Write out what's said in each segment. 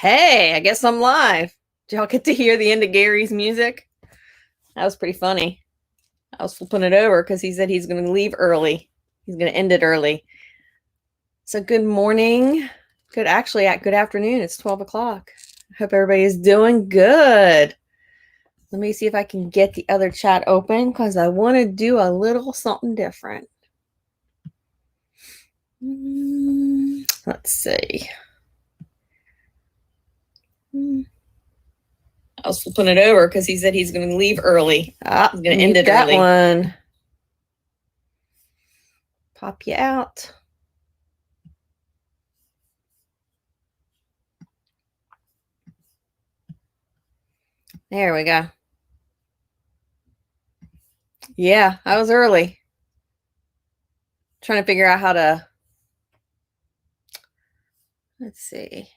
Hey, I guess I'm live. Did y'all get to hear the end of Gary's music? That was pretty funny. I was flipping it over because he said he's going to leave early. He's going to end it early. So good morning. Good afternoon. It's 12 o'clock. I hope everybody is doing good. Let me see if I can get the other chat open because I want to do a little something different. Let's see. I was flipping it over because he said he's going to leave early. He's going to end it early. One. Pop you out. There we go. Yeah, I was early. Trying to figure out how to. Let's see.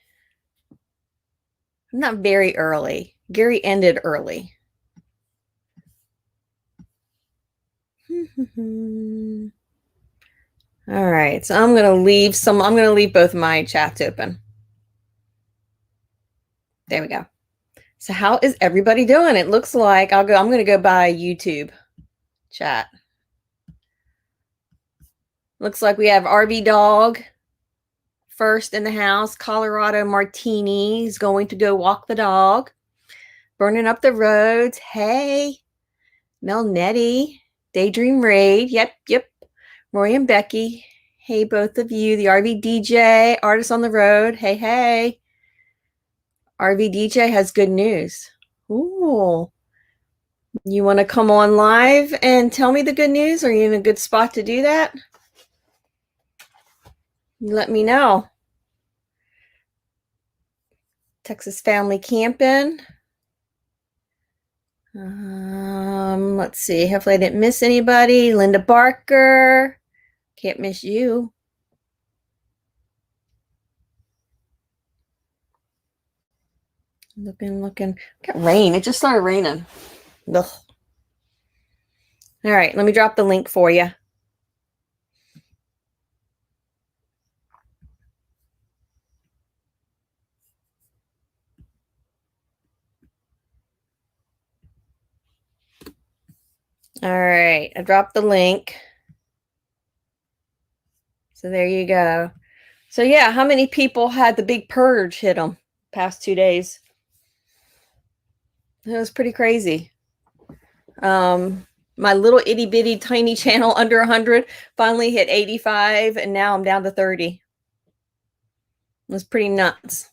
I'm not very early. Gary ended early. All right, so I'm gonna leave both my chats open. There we go. So how is everybody doing? It looks like I'm gonna go by YouTube chat. Looks like we have RV Dog first in the house. Colorado Martini is going to go walk the dog. Burning up the roads. Hey, Mel Nettie. Daydream Raid. Yep. Roy and Becky. Hey, both of you. The RV DJ, Artist on the Road. Hey. RV DJ has good news. Ooh. You want to come on live and tell me the good news? Are you in a good spot to do that? Let me know. Texas Family Camping. Let's see. Hopefully I didn't miss anybody. Linda Barker. Can't miss you. Looking. Got rain. It just started raining. Ugh. All right. Let me drop the link for you. All right. I dropped the link. So there you go. So yeah, how many people had the big purge hit them past 2 days? It was pretty crazy. My little itty bitty tiny channel under 100 finally hit 85, and now I'm down to 30. It was pretty nuts.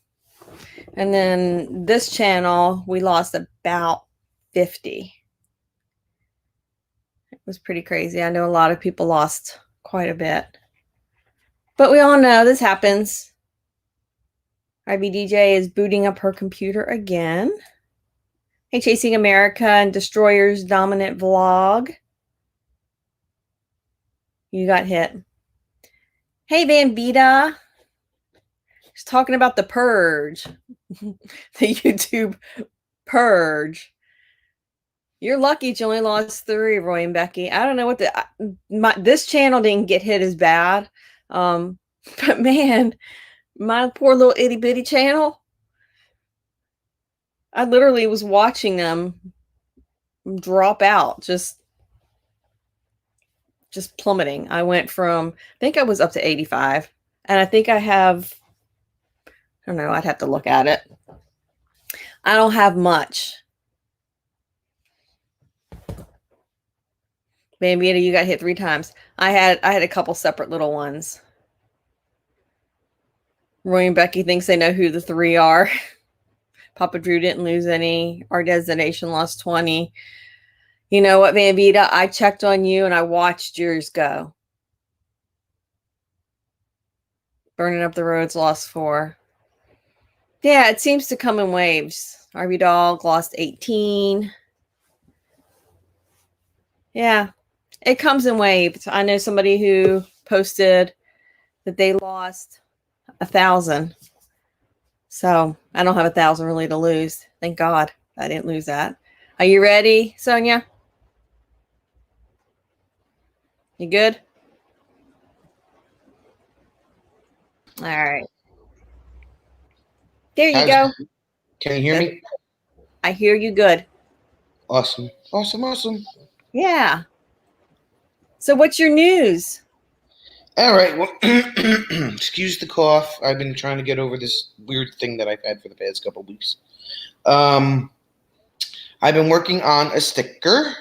And then this channel, we lost about 50. It was pretty crazy. I know a lot of people lost quite a bit. But we all know this happens. IBDJ is booting up her computer again. Hey, Chasing America and Destroyers Dominant Vlog. You got hit. Hey, Van Vita. She's talking about the Purge. The YouTube Purge. You're lucky you only lost 3, Roy and Becky. I don't know what this channel didn't get hit as bad. But man, my poor little itty bitty channel. I literally was watching them drop out, just plummeting. I went from, I think I was up to 85. And I think I have, I don't know, I'd have to look at it. I don't have much. Maybe you got hit 3 times. I had a couple separate little ones. Roy and Becky thinks they know who the 3 are. Papa Drew didn't lose any. Our Destination lost 20. You know what, Van Vita? I checked on you and I watched yours go. Burning Up the Roads lost 4. Yeah, it seems to come in waves. RV Dog lost 18. Yeah, it comes in waves. I know somebody who posted that they lost 1,000. So I don't have 1,000 really to lose. Thank God I didn't lose that. Are you ready, Sonia? You good? All right. There you go. Can you hear me? I hear you good. Awesome. Awesome. Yeah. So what's your news? All right. Well, excuse the cough. I've been trying to get over this weird thing that I've had for the past couple weeks. I've been working on a sticker.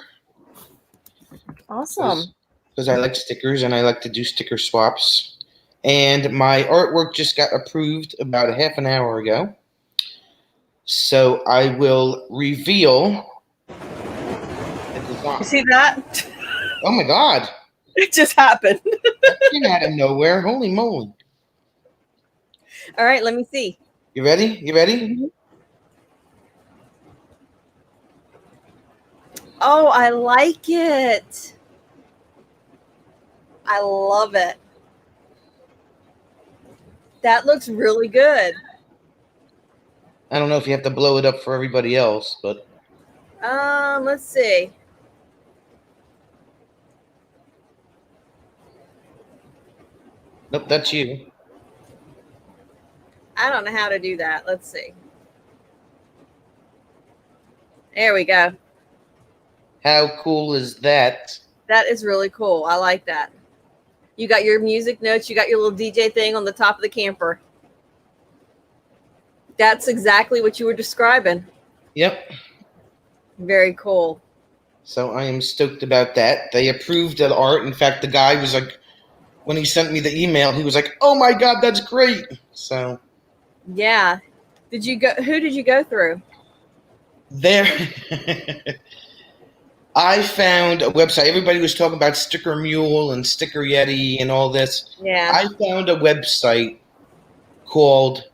Awesome. Because I like stickers and I like to do sticker swaps. And my artwork just got approved about a half an hour ago. So I will reveal the design. You see that? Oh my God. It just happened. That came out of nowhere. Holy moly. All right, let me see. You ready? Mm-hmm. Oh, I like it. I love it. That looks really good. I don't know if you have to blow it up for everybody else, but Let's see. nope, that's you. I don't know how to do that. Let's see. There we go. How cool is that? That is really cool. I like that. You got your music notes. You got your little DJ thing on the top of the camper. That's exactly what you were describing. Yep. Very cool. So I am stoked about that. They approved the art. In fact, the guy was like, when he sent me the email, he was like, "Oh my God, that's great!" So yeah. Did you go? Who did you go through? there, I found a website. Everybody was talking about Sticker Mule and Sticker Yeti and all this. Yeah. I found a website called,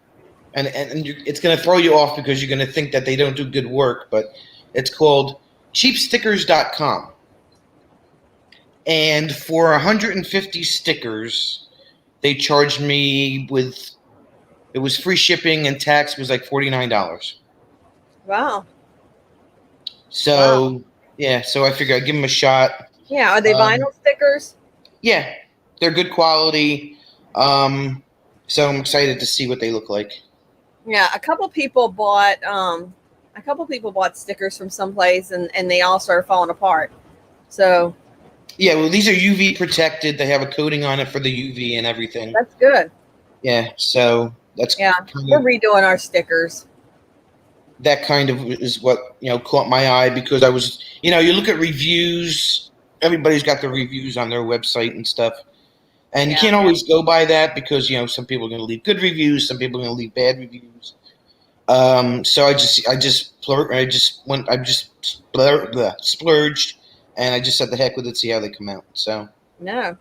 and it's going to throw you off because you're going to think that they don't do good work, but it's called cheapstickers.com. And for 150 stickers, they charged me with, it was free shipping and tax was like $49. Wow. So, yeah, so I figured I'd give them a shot. Yeah. Are they vinyl stickers? Yeah, they're good quality. So I'm excited to see what they look like. Yeah, a couple people bought stickers from someplace and they all started falling apart. So yeah, well, these are UV protected. They have a coating on it for the UV and everything. That's good. Yeah, so that's we're redoing our stickers. That kind of is what caught my eye because I was you look at reviews. Everybody's got their reviews on their website and stuff, and you can't always go by that because some people are going to leave good reviews, some people are going to leave bad reviews. So I just splurged, and I just said the heck with it, see how they come out. So no,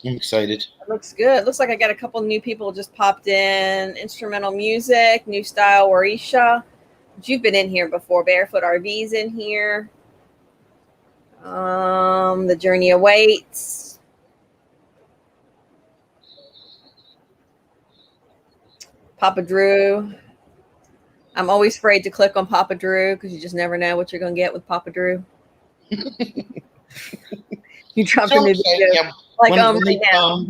I'm excited. It looks good. Looks like I got a couple new people just popped in. Instrumental music, new style, Warisha. You've been in here before. Barefoot RV's in here. The Journey Awaits. Papa Drew. I'm always afraid to click on Papa Drew because you just never know what you're going to get with Papa Drew. You dropped in the video. Like, right now.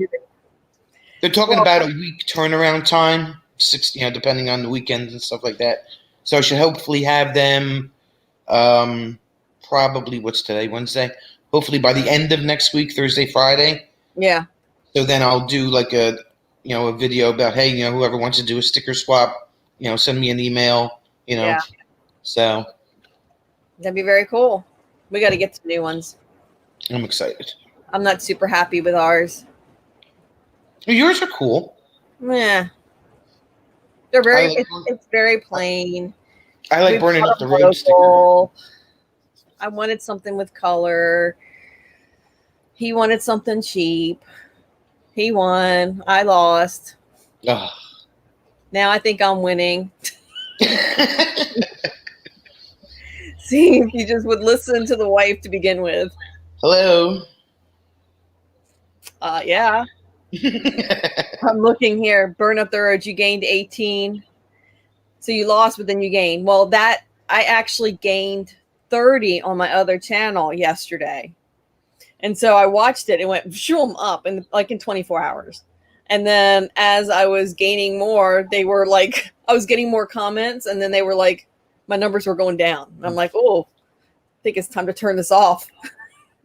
They're talking about a week turnaround time, depending on the weekends and stuff like that. So I should hopefully have them probably, what's today, Wednesday? Hopefully by the end of next week, Thursday, Friday. Yeah. So then I'll do like a video about, hey, whoever wants to do a sticker swap, send me an email, Yeah. So. That'd be very cool. We got to get some new ones. I'm excited. I'm not super happy with ours. Yours are cool. Yeah. They're very, it's very plain. I like burning up the road sticker. I wanted something with color. He wanted something cheap. He won. I lost. Ugh. Now I think I'm winning. See, if you just would listen to the wife to begin with. Hello. Yeah. I'm looking here. Burn up the road. You gained 18. So you lost, but then you gained. Well, I actually gained 30 on my other channel yesterday. And so I watched it. It went shoom up in 24 hours. And then as I was gaining more, they were like, I was getting more comments, and then they were like, my numbers were going down. And I'm like, oh, I think it's time to turn this off.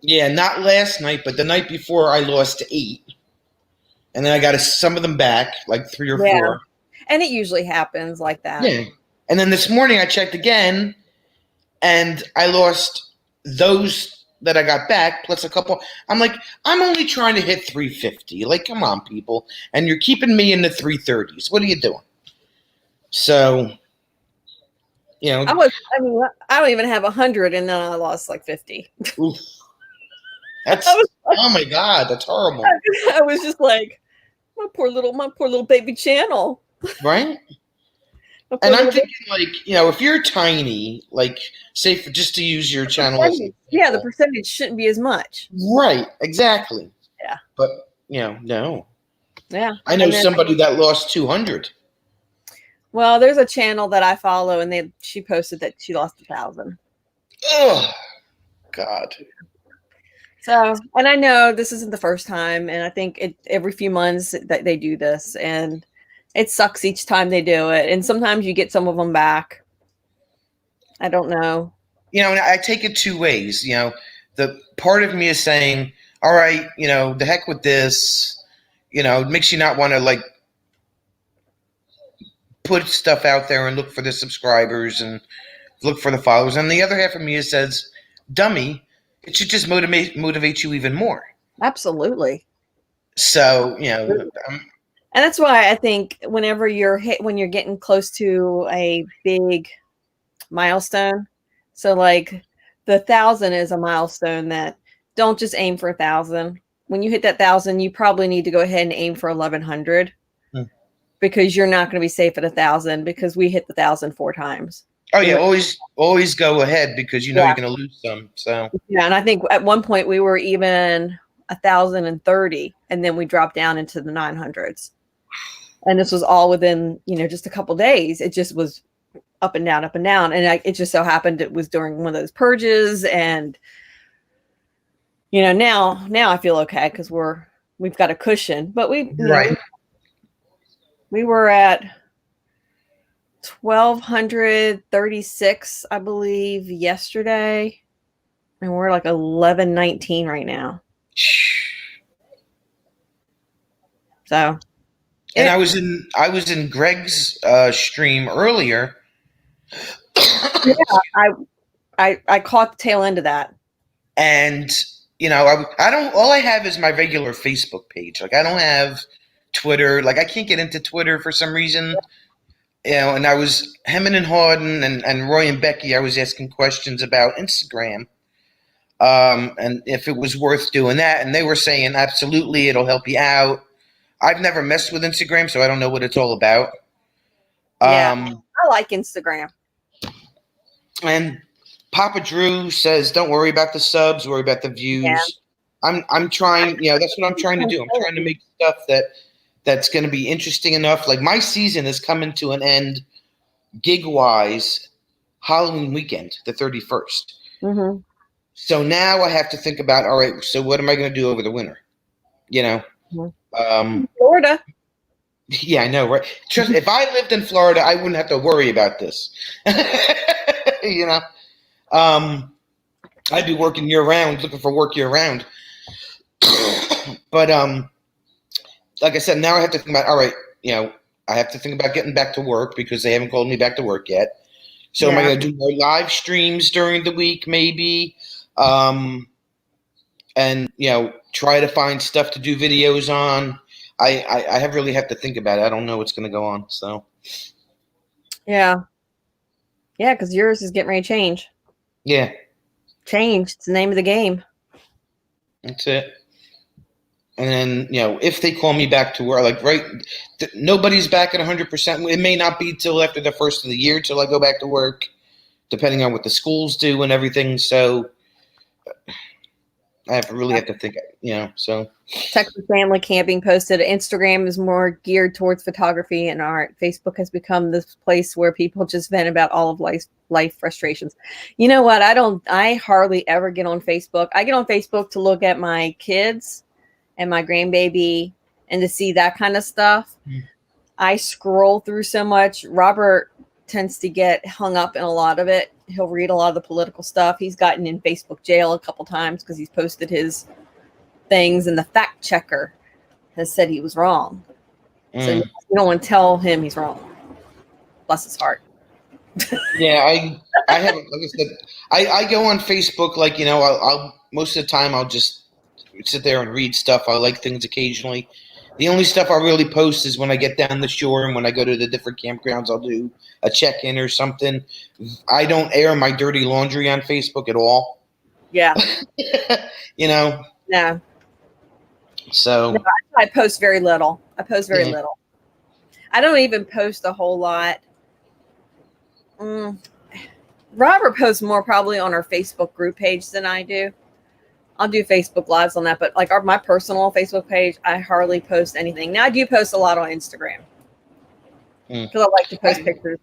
Yeah, not last night, but the night before I lost 8. And then I got some of them back, like 3 or 4. And it usually happens like that. Yeah. And then this morning I checked again, and I lost those that I got back plus a couple. I'm like, I'm only trying to hit 350. Like, come on, people. And you're keeping me in the 330s. What are you doing? So, you know. I don't even have 100, and then I lost like 50. Oof. That's, oh my God, that's horrible. I was just like, my poor little baby channel. Right? And I'm thinking, like, if you're tiny, like, say, just to use your channel. Yeah, the percentage shouldn't be as much. Right, exactly. Yeah. But, no. Yeah. I know somebody that lost 200. Well, there's a channel that I follow, and she posted that she lost 1,000. Oh, God. So, and I know this isn't the first time, and I think every few months that they do this, and it sucks each time they do it. And sometimes you get some of them back. I don't know. And I take it 2 ways. The part of me is saying, all right, the heck with this. It makes you not want to, like, put stuff out there and look for the subscribers and look for the followers. And the other half of me says, dummy, it should just motivate you even more. Absolutely. So, and that's why I think whenever when you're getting close to a big milestone, so like the 1,000 is a milestone, that don't just aim for 1,000. When you hit that 1,000, you probably need to go ahead and aim for 1,100, because you're not going to be safe at 1,000, because we hit the 1,000 4 times. Oh yeah, always go ahead, because you're going to lose some. So yeah, and I think at one point we were even 1,030, and then we dropped down into the 900s. And this was all within, just a couple days. It just was up and down, and it just so happened it was during one of those purges, and now I feel okay because we've got a cushion, but we were at 1,236, I believe, yesterday, and we're like 1,119 right now. So, and I was in Greg's stream earlier. Yeah, I caught the tail end of that. And I don't. All I have is my regular Facebook page. Like, I don't have Twitter. Like, I can't get into Twitter for some reason. And I was hemming and hawing, and Roy and Becky, I was asking questions about Instagram, and if it was worth doing that. And they were saying, absolutely, it'll help you out. I've never messed with Instagram, so I don't know what it's all about. Yeah, I like Instagram. And Papa Drew says, don't worry about the subs, worry about the views. Yeah. I'm trying, that's what I'm trying to do. I'm trying to make stuff that's going to be interesting enough. Like, my season is coming to an end, gig-wise, Halloween weekend, the 31st. Mm-hmm. So now I have to think about, all right, so what am I going to do over the winter? Florida. Yeah, I know, right? Trust, if I lived in Florida, I wouldn't have to worry about this. I'd be working year-round, looking for work year-round. But like I said, now I have to think about, all right, I have to think about getting back to work, because they haven't called me back to work yet. So am I going to do more live streams during the week, maybe? And, try to find stuff to do videos on. I really have to think about it. I don't know what's going to go on. So, yeah, because yours is getting ready to change. Yeah, change. It's the name of the game. That's it. And then, if they call me back to work, like, nobody's back at 100%. It may not be till after the first of the year till I go back to work, depending on what the schools do and everything. So I really have to think, so. Texas Family Camping posted, Instagram is more geared towards photography and art. Facebook has become this place where people just vent about all of life frustrations. You know what? I hardly ever get on Facebook. I get on Facebook to look at my kids and my grandbaby and to see that kind of stuff. Mm. I scroll through so much. Robert tends to get hung up in a lot of it. He'll read a lot of the political stuff. He's gotten in Facebook jail a couple times because he's posted his things, and the fact checker has said he was wrong. So you don't want to tell him he's wrong. Bless his heart. Yeah, I haven't, like I said, I go on Facebook, like, you know, I'll most of the time I'll just sit there and read stuff. I like things occasionally. The only stuff I really post is when I get down the shore and when I go to the different campgrounds, I'll do a check-in or something. I don't air my dirty laundry on Facebook at all. Yeah. You know? No. So. No, I post very little. Little. I don't even post a whole lot. Robert posts more probably on our Facebook group page than I do. I'll do Facebook Lives on that, but like my personal Facebook page, I hardly post anything. Now I do post a lot on Instagram because I like to post pictures.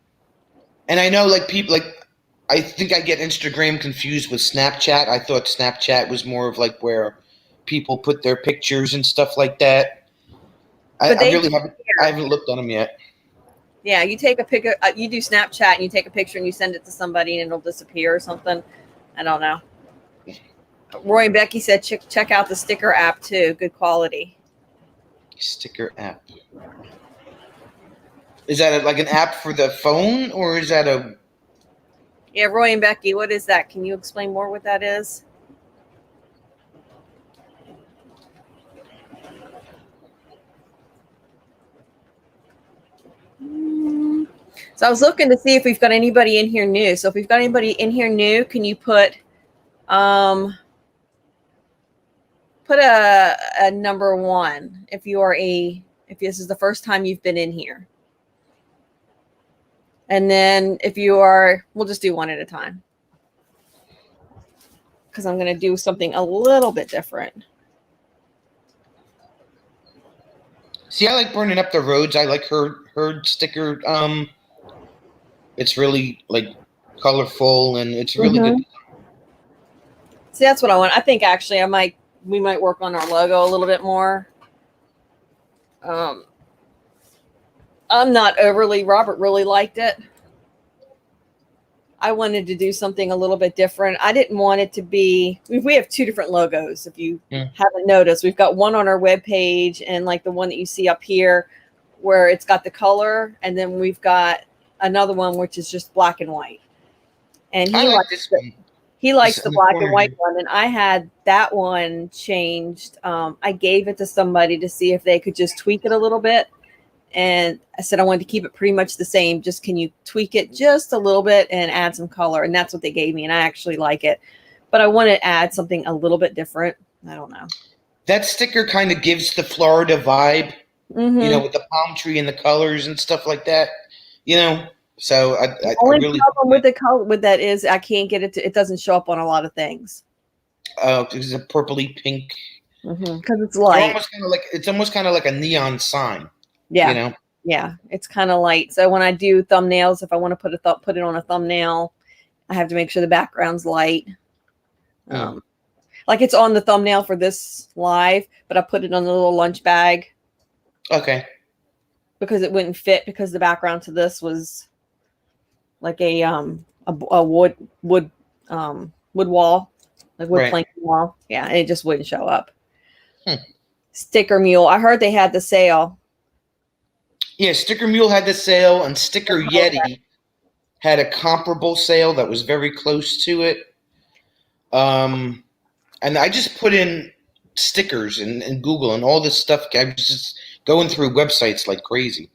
And I know, like, people, like, I think I get Instagram confused with Snapchat. I thought Snapchat was more of like where people put their pictures and stuff like that. I haven't looked at them yet. Yeah, you take a picture. You do Snapchat and you take a picture and you send it to somebody and it'll disappear or something. I don't know. Roy and Becky said check out the sticker app too. Good quality. Sticker app. Is that like an app for the phone, or is that a? Yeah, Roy and Becky, what is that? Can you explain more what that is? So I was looking to see if we've got anybody in here new. So if we've got anybody in here new, can you put a number 1 if this is the first time you've been in here. And then if you are, we'll just do one at a time. Because I'm going to do something a little bit different. See, I like burning up the roads. I like herd sticker. It's really like colorful and it's really good. See, that's what I want. I think actually we might work on our logo a little bit more. I'm not overly, Robert really liked it. I wanted to do something a little bit different. I didn't want it to be, we have 2 different logos. If you haven't noticed, we've got one on our webpage and like the one that you see up here where it's got the color. And then we've got another one, which is just black and white. And he likes the black and white one. And I had that one changed. I gave it to somebody to see if they could just tweak it a little bit. And I said, I wanted to keep it pretty much the same. Just can you tweak it just a little bit and add some color? And that's what they gave me. And I actually like it. But I want to add something a little bit different. I don't know. That sticker kind of gives the Florida vibe, you know, with the palm tree and the colors and stuff like that, you know. So I really problem with the color with that is I can't get it to, it doesn't show up on a lot of things. It's a purpley pink. Because it's light. It's almost kind of like a neon sign. Yeah. You know? Yeah. It's kind of light. So when I do thumbnails, if I want to put it on a thumbnail, I have to make sure the background's light. Like it's on the thumbnail for this live, but I put it on the little lunch bag. Okay. Because it wouldn't fit because the background to this was like a wood wall, like wood planking wall. Yeah, and it just wouldn't show up. Sticker Mule. I heard they had the sale. Yeah, Sticker Mule had the sale, and Sticker Yeti had a comparable sale that was very close to it. And I just put in stickers in Google and all this stuff. I was just going through websites like crazy.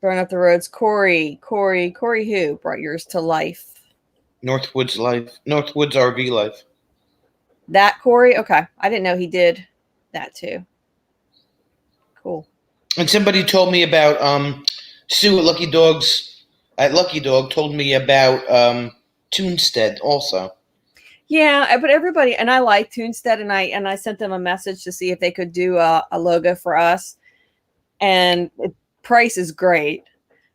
Burn Up the Roads. Corey who brought yours to life? Northwoods RV Life. That Corey? Okay. I didn't know he did that too. Cool. And somebody told me about Sue at Lucky Dog told me about Toonstead also. Yeah, but everybody, and I like Toonstead, and I sent them a message to see if they could do a logo for us. And the price is great.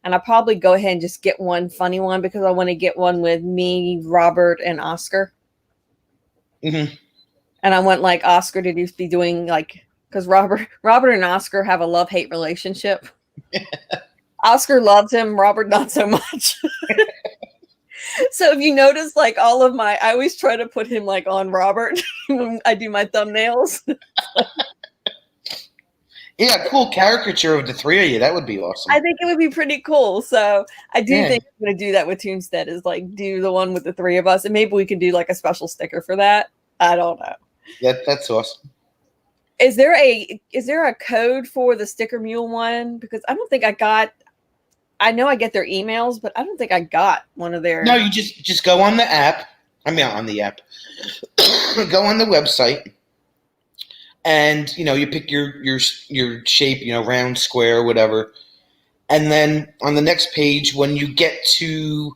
And I'll probably go ahead and just get one funny one because I want to get one with me, Robert, and Oscar. And I want like Oscar to be doing like because Robert and Oscar have a love-hate relationship. Oscar loves him, Robert not so much. So if you notice, like all of I always try to put him like on Robert when I do my thumbnails. Yeah, cool caricature of the three of you. That would be awesome. I think it would be pretty cool. So I do think I'm going to do that with Toonstead, is like do the one with the three of us, and maybe we can do like a special sticker for that. I don't know. That's awesome. Is there a code for the Sticker Mule one? Because I don't think I got. I know I get their emails, but I don't think I got one of their. No, you just go on the app. I mean, on the app. Go on the website, and you pick your shape, round, square, whatever, and then on the next page, when you get to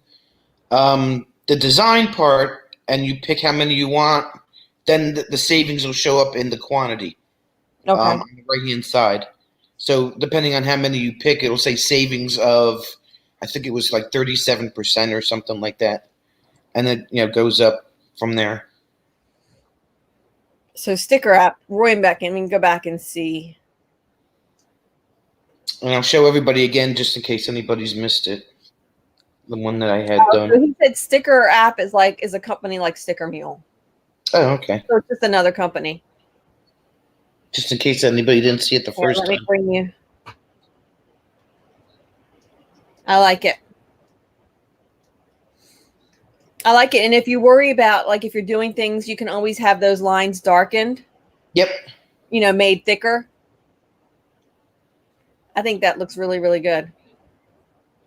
the design part, and you pick how many you want, then the savings will show up in the quantity. Okay. On the right hand side. So depending on how many you pick, it'll say savings of, I think it was like 37% or something like that, and it goes up from there. So sticker app, Roy Beck, and we can go back and see. And I'll show everybody again just in case anybody's missed it. The one that I had done. So he said sticker app is a company like Sticker Mule. Oh, okay. So it's just another company. Just in case anybody didn't see it the first time. Let me bring you. I like it. And if you worry about, like, if you're doing things, you can always have those lines darkened. Yep. Made thicker. I think that looks really, really good.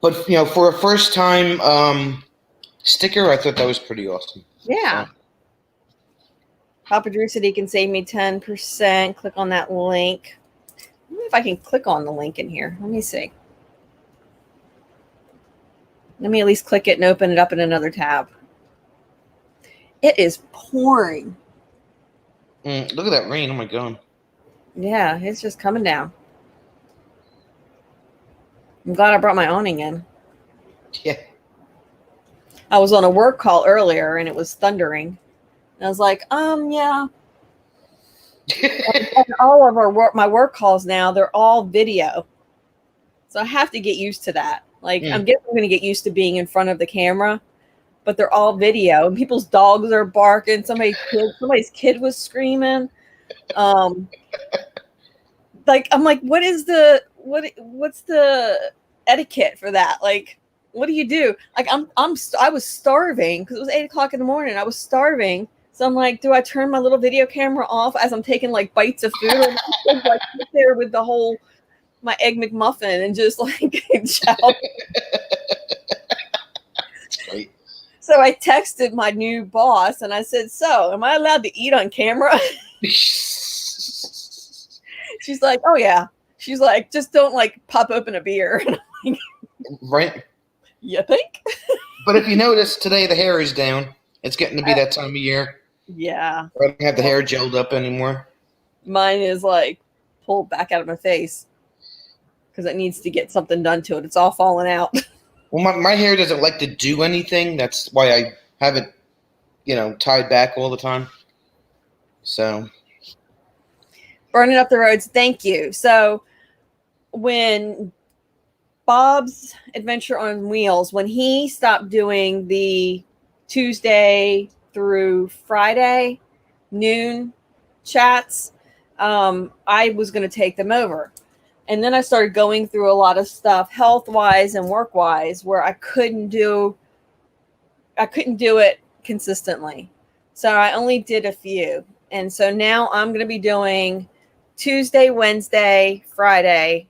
But, for a first time sticker, I thought that was pretty awesome. Yeah. So. Papa Drew said he can save me 10%. Click on that link. I wonder if I can click on the link in here. Let me see. Let me at least click it and open it up in another tab. It is pouring. Look at that rain. Oh, my God. Yeah, it's just coming down. I'm glad I brought my awning in. Yeah. I was on a work call earlier, and it was thundering. And I was like, yeah. and all of my work calls now, they're all video. So I have to get used to that. Like, I'm going to get used to being in front of the camera, but they're all video. And people's dogs are barking. Somebody's kid was screaming. Like, I'm like, what's the etiquette for that? Like, what do you do? Like, I was starving because it was 8:00 in the morning. I was starving. So I'm like, do I turn my little video camera off as I'm taking like bites of food, or like sit there with my egg McMuffin and just like shout? Right. So I texted my new boss and I said, "So, am I allowed to eat on camera?" She's like, "Oh yeah." She's like, "Just don't like pop open a beer." Right. You think? But if you notice, today the hair is down. It's getting to be that time of year. Yeah. I don't have the hair gelled up anymore. Mine is like pulled back out of my face because it needs to get something done to it. It's all falling out. Well, my hair doesn't like to do anything. That's why I have it, tied back all the time. So. Burning up the roads. Thank you. So when Bob's Adventure on Wheels, when he stopped doing the Tuesday through Friday noon chats, I was going to take them over. And then I started going through a lot of stuff health-wise and work-wise where I couldn't do it consistently. So I only did a few. And so now I'm going to be doing Tuesday, Wednesday, Friday,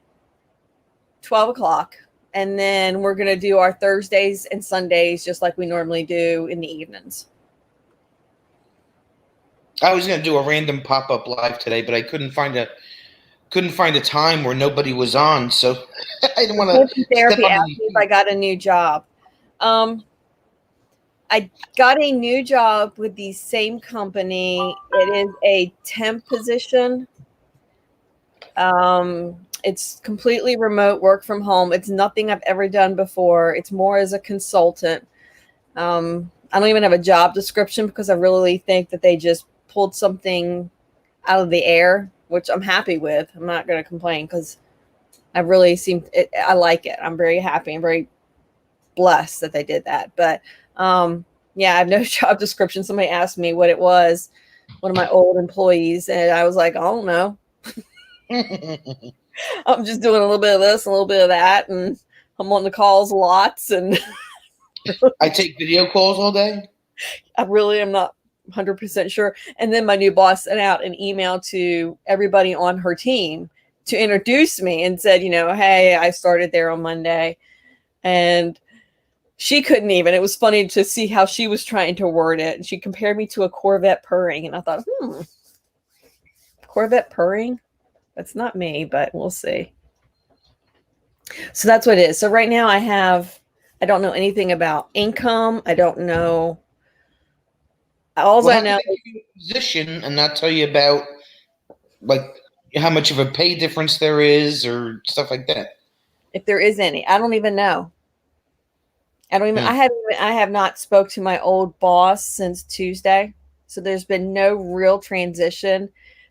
12 o'clock. And then we're going to do our Thursdays and Sundays just like we normally do in the evenings. I was going to do a random pop-up live today, but I couldn't find a time where nobody was on, so I didn't want to therapy asked me if I got a new job. I got a new job with the same company. It is a temp position. It's completely remote, work from home. It's nothing I've ever done before. It's more as a consultant. I don't even have a job description because I really think that they just pulled something out of the air which I'm happy with. I'm not going to complain because I really I like it. I'm very happy. I'm very blessed that they did that. But yeah, I have no job description. Somebody asked me what it was, one of my old employees, and I was like, I don't know. I'm just doing a little bit of this, a little bit of that, and I'm on the calls lots. And I take video calls all day. I really am not 100% sure. And then my new boss sent out an email to everybody on her team to introduce me and said, hey, I started there on Monday. And she couldn't even. It was funny to see how she was trying to word it. And she compared me to a Corvette purring. And I thought, Corvette purring? That's not me, but we'll see. So that's what it is. So right now I don't know anything about income. I don't know. All I know is position and not tell you about like how much of a pay difference there is or stuff like that. If there is any. I don't even know. I have not spoke to my old boss since Tuesday. So there's been no real transition.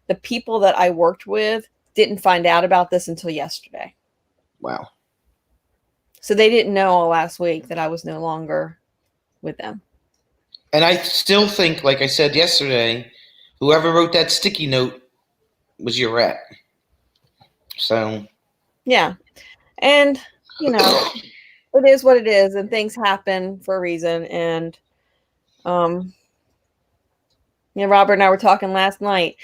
The people that I worked with didn't find out about this until yesterday. Wow. So they didn't know all last week that I was no longer with them. And I still think, like I said yesterday, whoever wrote that sticky note was your rat. So. Yeah. And, it is what it is, and things happen for a reason. And, Robert and I were talking last night.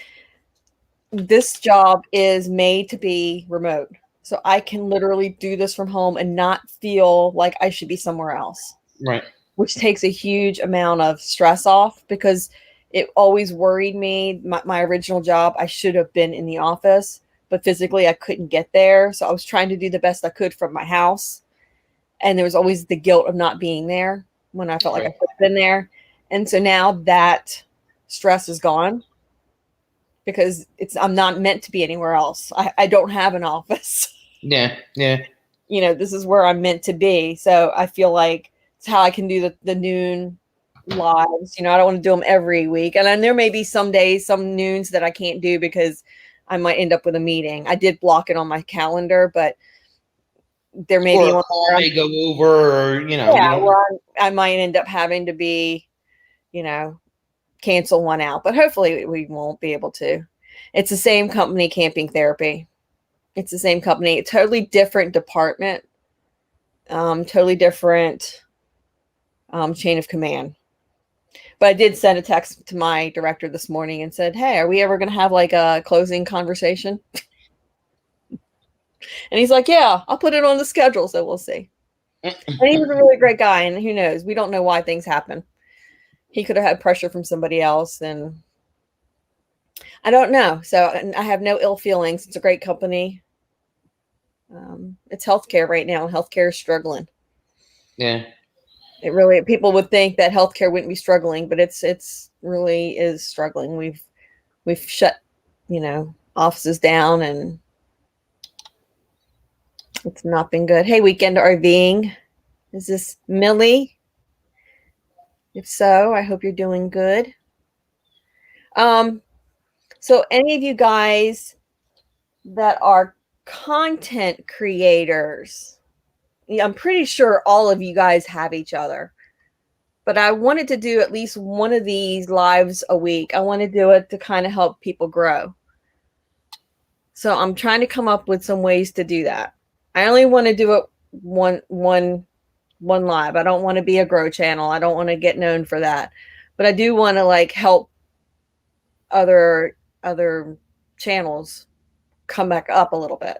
This job is made to be remote. So I can literally do this from home and not feel like I should be somewhere else. Right. Which takes a huge amount of stress off, because it always worried me. My original job, I should have been in the office, but physically I couldn't get there. So I was trying to do the best I could from my house. And there was always the guilt of not being there when I felt like I could have been there. And so now that stress is gone, because I'm not meant to be anywhere else. I don't have an office. Yeah. This is where I'm meant to be. So I feel like it's how I can do the noon lives. I don't want to do them every week. And then there may be some days, some noons that I can't do because I might end up with a meeting. I did block it on my calendar, but there may be one where may go over, or where I might end up having to be, cancel one out. But hopefully we won't be able to. It's the same company, Camping Therapy. It's the same company, totally different department, totally different chain of command. But I did send a text to my director this morning and said, hey, are we ever going to have like a closing conversation? And he's like, yeah, I'll put it on the schedule. So we'll see. And he was a really great guy. And who knows? We don't know why things happen. He could have had pressure from somebody else. And I don't know. So I have no ill feelings. It's a great company. It's healthcare right now. Healthcare is struggling. Yeah. People would think that healthcare wouldn't be struggling, but it's really is struggling. We've shut, offices down, and it's not been good. Hey, weekend RVing. Is this Millie? If so, I hope you're doing good. So any of you guys that are content creators, I'm pretty sure all of you guys have each other, but I wanted to do at least one of these lives a week. I want to do it to kind of help people grow. So I'm trying to come up with some ways to do that. I only want to do it one live. I don't want to be a grow channel. I don't want to get known for that, but I do want to help other channels come back up a little bit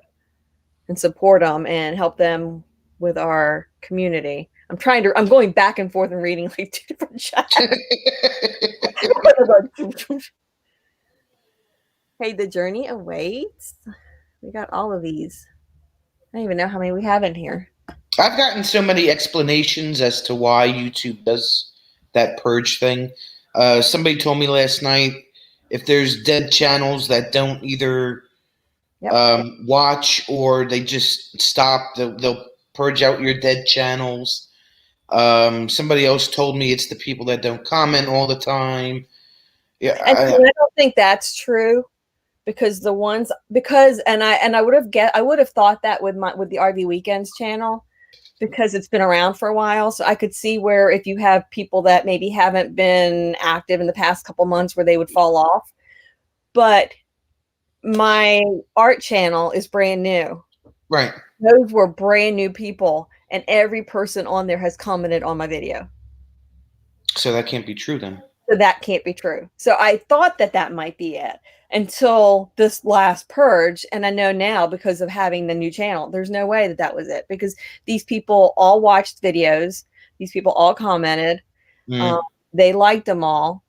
and support them and help them with our community. I'm going back and forth and reading like two different chats. Hey, the journey awaits. We got all of these. I don't even know how many we have in here. I've gotten so many explanations as to why YouTube does that purge thing. Somebody told me last night, if there's dead channels that don't either watch or they just stop, they'll purge out your dead channels. Somebody else told me it's the people that don't comment all the time. Yeah, I don't think that's true. because I would have thought that with the RV Weekends channel, because it's been around for a while. So I could see where if you have people that maybe haven't been active in the past couple months, where they would fall off. But my art channel is brand new. Right. Those were brand new people, and every person on there has commented on my video. So that can't be true then. So that can't be true. So I thought that might be it until this last purge. And I know now, because of having the new channel, there's no way that was it, because these people all watched videos. These people all commented. They liked them all.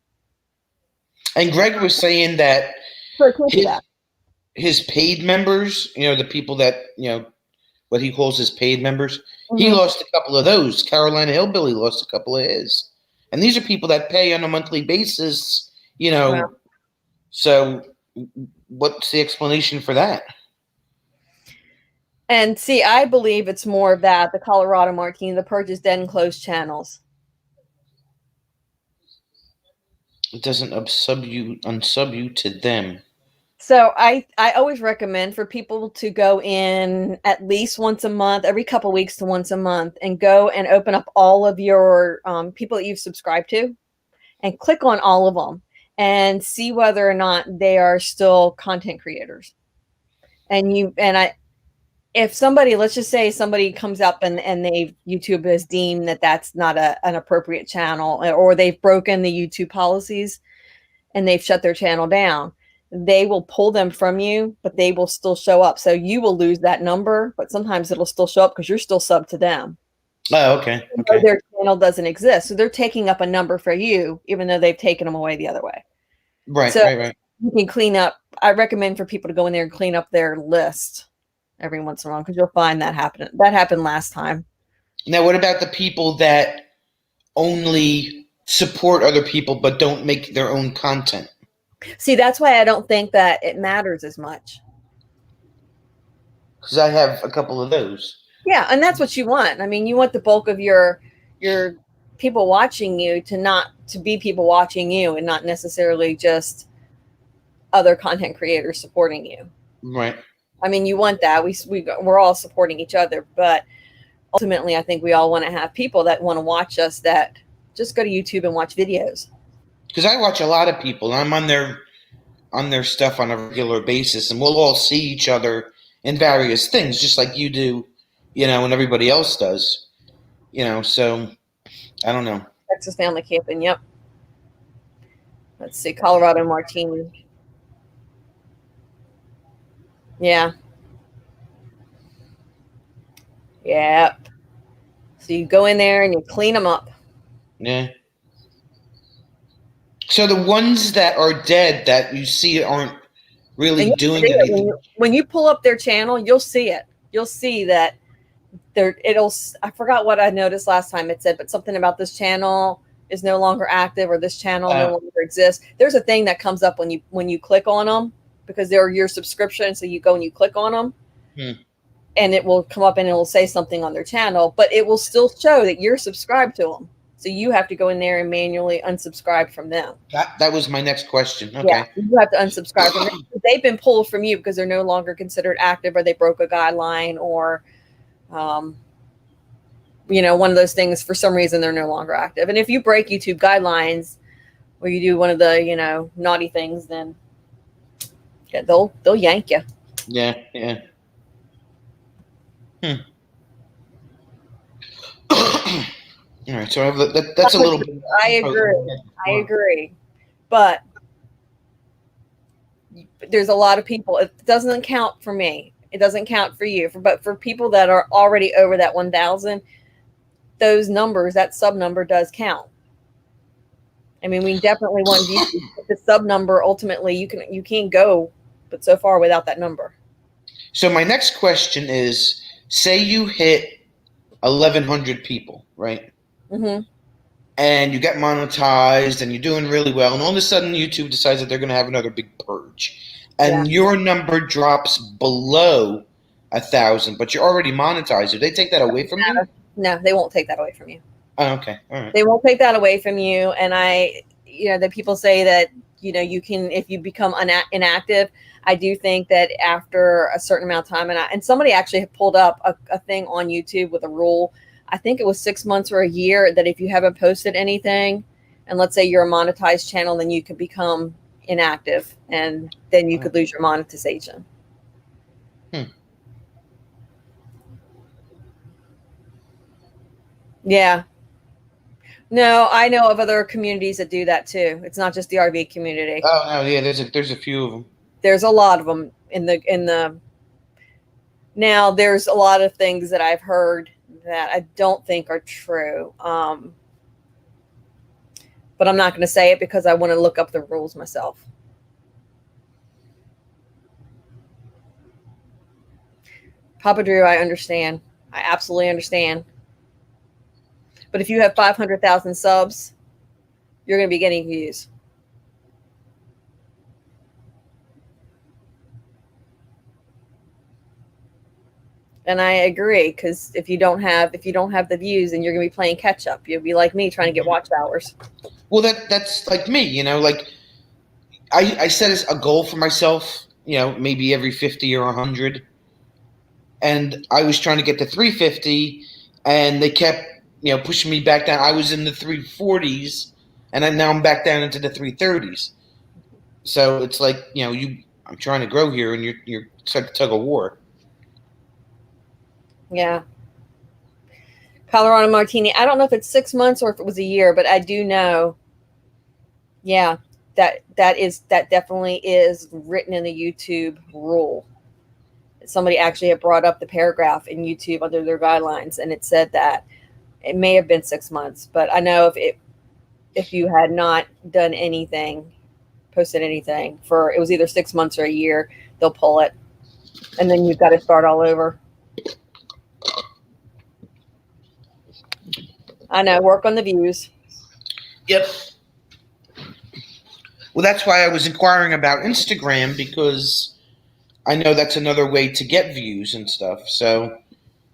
And Greg was saying that so it can't be that. His paid members, the people that, what he calls his paid members, he lost a couple of those. Carolina Hillbilly lost a couple of his. And these are people that pay on a monthly basis, Wow. So what's the explanation for that? And see, I believe it's more of that, the Colorado Martini, the Purge's dead and closed channels. It doesn't unsub you to them. So I always recommend for people to go in at least once a month, every couple of weeks to once a month, and go and open up all of your people that you've subscribed to, and click on all of them and see whether or not they are still content creators. If somebody, let's just say somebody comes up and YouTube has deemed that that's not an appropriate channel, or they've broken the YouTube policies and they've shut their channel down, they will pull them from you, but they will still show up. So you will lose that number, but sometimes it'll still show up because you're still sub to them. Oh, okay. Okay. Their channel doesn't exist. So they're taking up a number for you, even though they've taken them away the other way. Right, so right. You can clean up. I recommend for people to go in there and clean up their list every once in a while, because you'll find that happening. That happened last time. Now, what about the people that only support other people but don't make their own content? See, that's why I don't think that it matters as much. Because I have a couple of those. Yeah, and that's what you want. I mean, you want the bulk of your people watching you to be people watching you, and not necessarily just other content creators supporting you. Right. I mean, you want that. We're all supporting each other, but ultimately, I think we all want to have people that want to watch us that just go to YouTube and watch videos. Because I watch a lot of people, and I'm on their stuff on a regular basis, and we'll all see each other in various things, just like you do, and everybody else does, so I don't know. Texas Family Camping, yep. Let's see, Colorado Martini. Yeah. Yep. So you go in there and you clean them up. Yeah. So the ones that are dead that you see aren't really doing anything. When you pull up their channel, you'll see it. You'll see that I forgot what I noticed last time it said, but something about this channel is no longer active, or this channel no longer exists. There's a thing that comes up when you click on them, because they're your subscription. So you go and you click on them, and it will come up and it will say something on their channel, but it will still show that you're subscribed to them. So you have to go in there and manually unsubscribe from them. That was my next question. Okay. Yeah, you have to unsubscribe from them. They've been pulled from you because they're no longer considered active, or they broke a guideline, or, one of those things. For some reason, they're no longer active. And if you break YouTube guidelines, or you do one of the, naughty things, then they'll yank you. Yeah. Yeah. All right, so that's a little bit. I agree, but there's a lot of people. It doesn't count for me. It doesn't count for you. But for people that are already over that 1,000, those numbers, that sub number does count. I mean, we definitely want the sub number. Ultimately, you can't go but so far without that number. So my next question is: say you hit 1,100 people, right? Mm-hmm. And you get monetized, and you're doing really well, and all of a sudden YouTube decides that they're going to have another big purge, and your number drops below 1,000, but you're already monetized. Do they take that away from you? No, they won't take that away from you. Oh, okay, all right. They won't take that away from you, and the people say that you can, if you become inactive, I do think that after a certain amount of time, and somebody actually pulled up a thing on YouTube with a rule. I think it was 6 months or a year, that if you haven't posted anything, and let's say you're a monetized channel, then you could become inactive, and then you could lose your monetization. Yeah. No, I know of other communities that do that too. It's not just the RV community. Oh no, yeah, there's a few of them. There's a lot of them in the. Now there's a lot of things that I've heard that I don't think are true. But I'm not going to say it because I want to look up the rules myself. Papa Drew, I understand. I absolutely understand. But if you have 500,000 subs, you're going to be getting views. And I agree, because if you don't have the views, then you're going to be playing catch up. You'll be like me, trying to get watch hours. Well, that's like me, like I set a goal for myself, maybe every 50 or 100, and I was trying to get to 350, and they kept pushing me back down. I was in the 340s, and now I'm back down into the 330s. So it's like I'm trying to grow here, and you're tug of war. Yeah. Colorado Martini. I don't know if it's 6 months or if it was a year, but I do know. Yeah, that definitely is written in the YouTube rule. Somebody actually had brought up the paragraph in YouTube under their guidelines, and it said that it may have been 6 months, but I know if you had not done anything, posted anything it was either 6 months or a year, they'll pull it, and then you've got to start all over. I know, work on the views. Yep. Well, that's why I was inquiring about Instagram, because I know that's another way to get views and stuff. So,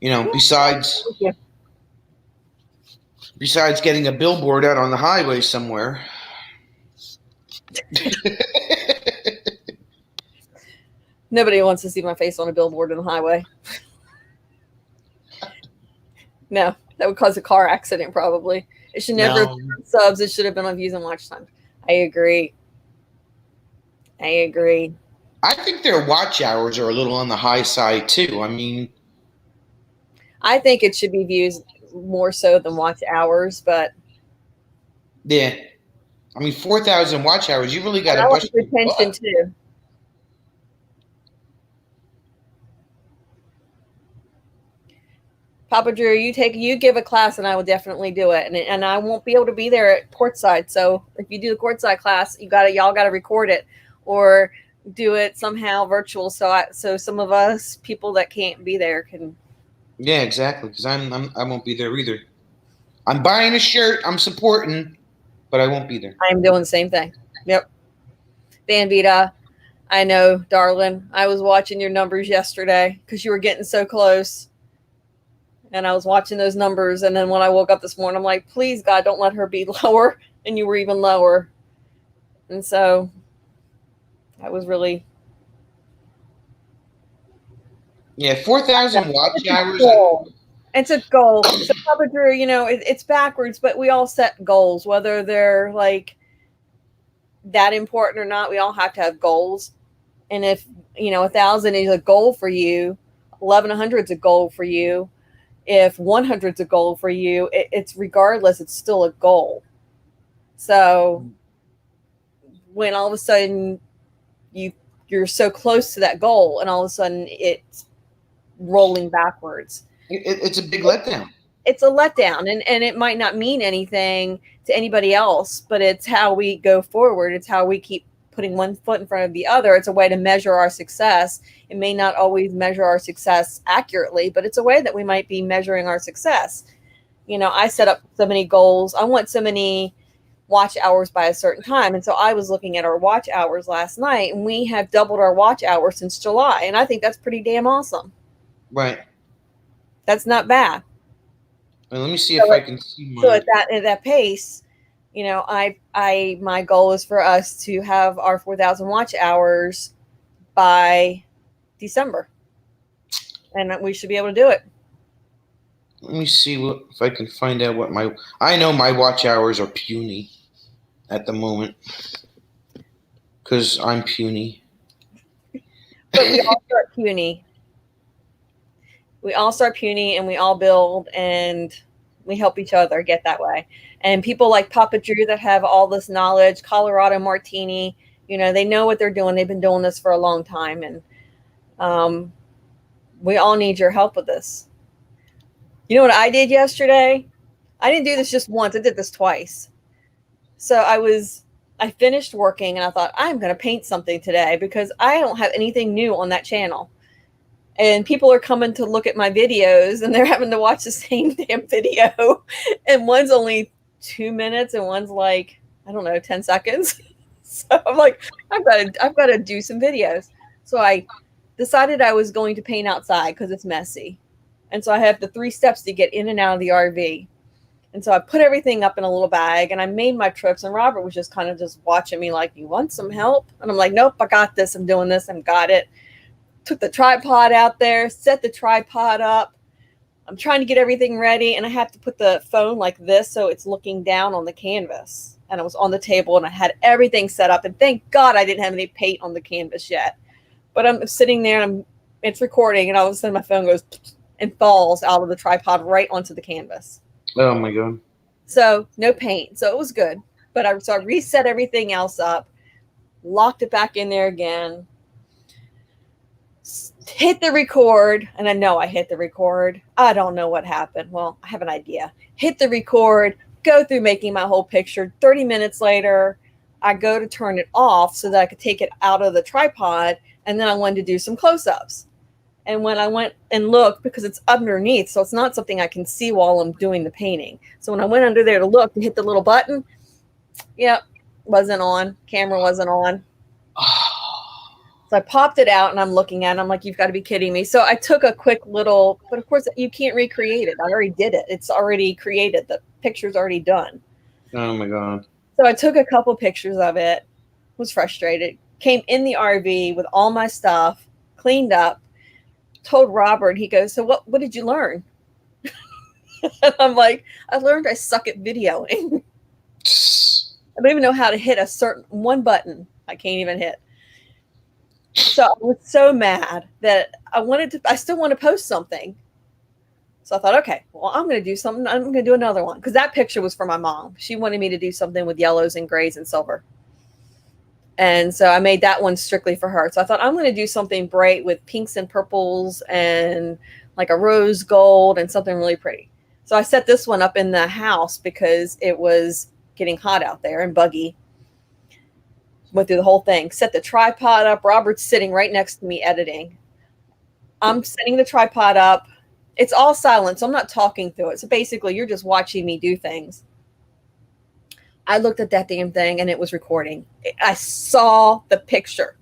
besides getting a billboard out on the highway somewhere. Nobody wants to see my face on a billboard on the highway. No, that would cause a car accident probably. It should never have been on subs. It should have been on views and watch time. I agree. I think their watch hours are a little on the high side too. I mean, I think it should be views more so than watch hours, but yeah, I mean 4,000 watch hours. You really got to bust retention too. Papa Drew, you give a class, and I will definitely do it, and I won't be able to be there at courtside. So if you do the courtside class, y'all got to record it or do it somehow virtual. So some of us people that can't be there can. Yeah, exactly. Because I won't be there either. I'm buying a shirt. I'm supporting, but I won't be there. I'm doing the same thing. Yep. Dan Vita, I know, darling. I was watching your numbers yesterday because you were getting so close. And I was watching those numbers. And then when I woke up this morning, I'm like, please, God, don't let her be lower. And you were even lower. And so I was really. Yeah, 4,000 watch hours. It's a goal. So, Papa Drew, it's backwards, but we all set goals, whether they're like that important or not. We all have to have goals. And if, 1,000 is a goal for you, 1,100 is a goal for you. If 100 is a goal for you, it's regardless, it's still a goal. So when all of a sudden you're so close to that goal, and all of a sudden it's rolling backwards, it's a big letdown. It's a letdown, and it might not mean anything to anybody else, but it's how we go forward. It's how we keep putting one foot in front of the other. It's a way to measure our success. It may not always measure our success accurately, but it's a way that we might be measuring our success. I set up so many goals. I want so many watch hours by a certain time. And so I was looking at our watch hours last night, and we have doubled our watch hours since July. And I think that's pretty damn awesome. Right. That's not bad. Well, let me see if I can see mine. So at that pace, My goal is for us to have our 4,000 watch hours by December, and we should be able to do it. Let me see if I can find out what I know my watch hours are puny at the moment because I'm puny. But we all start puny. We all start puny, and we all build, and we help each other get that way. And people like Papa Drew that have all this knowledge, Colorado Martini, they know what they're doing. They've been doing this for a long time, and we all need your help with this. You know what I did yesterday? I didn't do this just once. I did this twice. So I finished working, and I thought, I'm going to paint something today because I don't have anything new on that channel. And people are coming to look at my videos, and they're having to watch the same damn video. And one's only 2 minutes, and one's like, I don't know, 10 seconds. So I'm like, I've got to do some videos. So I decided I was going to paint outside because it's messy. And so I have the 3 steps to get in and out of the RV. And so I put everything up in a little bag, and I made my trips, and Robert was just kind of just watching me like, you want some help? And I'm like, nope, I got this. I'm doing this. I've got it. Took the tripod out there, set the tripod up. I'm trying to get everything ready, and I have to put the phone like this so it's looking down on the canvas. And I was on the table, and I had everything set up, and thank God I didn't have any paint on the canvas yet. But I'm sitting there, and it's recording, and all of a sudden my phone goes and falls out of the tripod right onto the canvas. Oh my God. So no paint. So it was good. But I reset everything else up, locked it back in there again, hit the record. And I know I hit the record. I don't know what happened. Well, I have an idea. Hit the record, go through making my whole picture. 30 minutes later, I go to turn it off so that I could take it out of the tripod. And then I wanted to do some close-ups. And when I went and looked, because it's underneath, so it's not something I can see while I'm doing the painting. So when I went under there to look and hit the little button, wasn't on. Camera wasn't on. So I popped it out, and I'm looking at it. I'm like, you've got to be kidding me. So I took a quick little, but of course you can't recreate it. I already did it. It's already created. The picture's already done. Oh my God. So I took a couple pictures of it, was frustrated, came in the RV with all my stuff, cleaned up, told Robert, he goes, so what did you learn? And I'm like, I learned I suck at videoing. I don't even know how to hit one button. I can't even hit. So I was so mad that I still want to post something. So I thought, okay, well, I'm going to do something. I'm going to do another one. Because that picture was for my mom. She wanted me to do something with yellows and grays and silver. And so I made that one strictly for her. So I thought I'm going to do something bright with pinks and purples and like a rose gold and something really pretty. So I set this one up in the house because it was getting hot out there and buggy. Went through the whole thing, set the tripod up. Robert's sitting right next to me editing. I'm setting the tripod up. It's all silent, so I'm not talking through it. So basically, you're just watching me do things. I looked at that damn thing, and it was recording. I saw the picture.